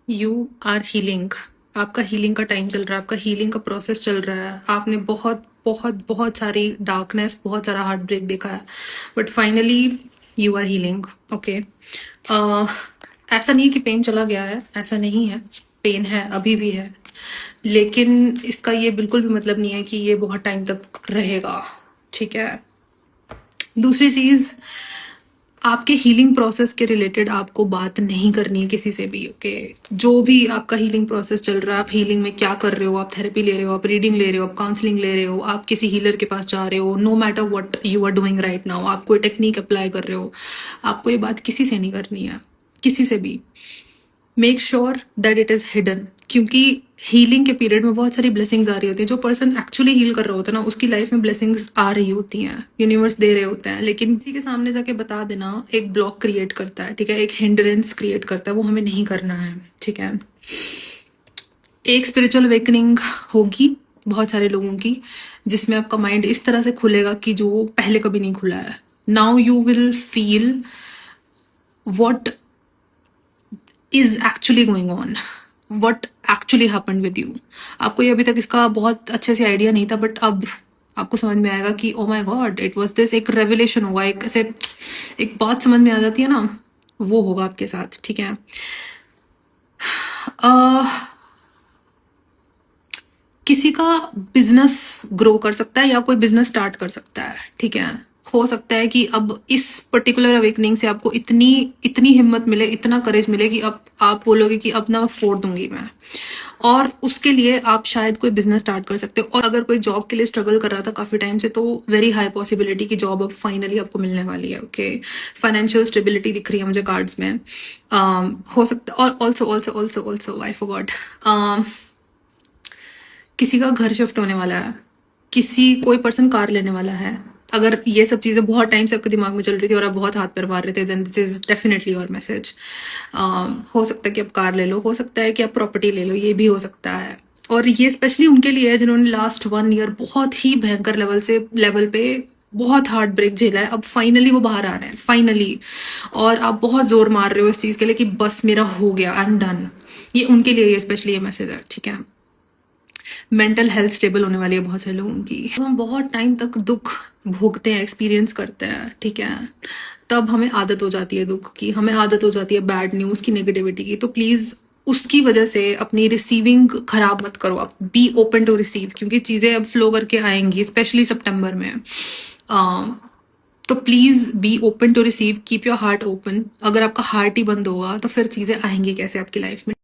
You are healing. आपका healing का time चल रहा है, आपका हीलिंग का प्रोसेस चल रहा है। आपने बहुत बहुत बहुत सारी डार्कनेस, बहुत सारा हार्ट ब्रेक देखा है, but finally you are healing. Okay, ऐसा नहीं है कि पेन चला गया है, ऐसा नहीं है। पेन है, अभी भी है, लेकिन इसका ये बिल्कुल भी मतलब नहीं है कि ये बहुत टाइम तक रहेगा। ठीक है। दूसरी चीज़, आपके हीलिंग प्रोसेस के रिलेटेड आपको बात नहीं करनी है किसी से भी। ओके, जो भी आपका हीलिंग प्रोसेस चल रहा है, आप हीलिंग में क्या कर रहे हो, आप थेरेपी ले रहे हो, आप रीडिंग ले रहे हो, आप काउंसलिंग ले रहे हो, आप किसी हीलर के पास जा रहे हो, no matter what you are doing right now, आप कोई टेक्निक अप्लाई कर रहे हो, आपको ये बात किसी से नहीं करनी है, किसी से भी। Make sure that it is hidden, क्योंकि हीलिंग के पीरियड में बहुत सारी ब्लेसिंग्स आ रही होती है। जो पर्सन एक्चुअली हील कर रहा होता है ना, उसकी लाइफ में ब्लेसिंग्स आ रही होती हैं, यूनिवर्स दे रहे होते हैं, लेकिन किसी के सामने जाके बता देना एक ब्लॉक क्रिएट करता है। ठीक है, एक हिंड्रेंस क्रिएट करता है, वो हमें नहीं करना है। ठीक है, एक स्पिरिचुअल अवेकनिंग होगी बहुत सारे लोगों की, जिसमें आपका माइंड इस तरह से खुलेगा कि जो पहले कभी नहीं खुला है। Now you will feel what is actually going on, what actually happened with you। आपको ये अभी तक इसका बहुत अच्छे से आइडिया नहीं था, बट अब आपको समझ में आएगा कि oh my God it was this. एक रेवलेशन होगा, एक ऐसे एक बात समझ में आ जाती है ना, वो होगा आपके साथ। ठीक है, किसी का बिजनेस ग्रो कर सकता है या कोई बिजनेस स्टार्ट कर सकता है। ठीक है, हो सकता है कि अब इस पर्टिकुलर अवेकनिंग से आपको इतनी इतनी हिम्मत मिले, इतना करेज मिले कि अब आप बोलोगे कि अब ना फोड़ दूंगी मैं, और उसके लिए आप शायद कोई बिजनेस स्टार्ट कर सकते हो। और अगर कोई जॉब के लिए स्ट्रगल कर रहा था काफी टाइम से, तो वेरी हाई पॉसिबिलिटी कि जॉब अब फाइनली आपको मिलने वाली है। ओके, फाइनेंशियल स्टेबिलिटी दिख रही है मुझे कार्ड्स में। हो सकता, और also also also also I forgot, किसी का घर शिफ्ट होने वाला है, कोई पर्सन कार लेने वाला है। अगर ये सब चीज़ें बहुत टाइम से आपके दिमाग में चल रही थी और आप बहुत हाथ पैर मार रहे थे, then this is definitely your message. हो सकता है कि आप कार ले लो, हो सकता है कि आप प्रॉपर्टी ले लो, ये भी हो सकता है। और ये स्पेशली उनके लिए है जिन्होंने लास्ट 1 ईयर बहुत ही भयंकर लेवल पे बहुत हार्ट ब्रेक झेला है। अब फाइनली वो बाहर आ रहे हैं, फाइनली। और आप बहुत जोर मार रहे हो इस चीज़ के लिए कि बस मेरा हो गया, आई एम डन। ये उनके लिए ये स्पेशली ये मैसेज है। ठीक है, मेंटल हेल्थ स्टेबल होने वाली है बहुत सारे लोगों की। हम बहुत टाइम तक दुख भोगते हैं, एक्सपीरियंस करते हैं। ठीक है, तब हमें आदत हो जाती है दुख की, हमें आदत हो जाती है बैड न्यूज़ की, नेगेटिविटी की। तो प्लीज़ उसकी वजह से अपनी रिसीविंग खराब मत करो। आप बी ओपन टू रिसीव, क्योंकि चीज़ें अब फ्लो करके आएंगी, स्पेशली सितंबर में। तो please be open to receive, keep your heart open. अगर आपका हार्ट ही बंद होगा तो फिर चीज़ें आएंगी कैसे आपकी लाइफ में।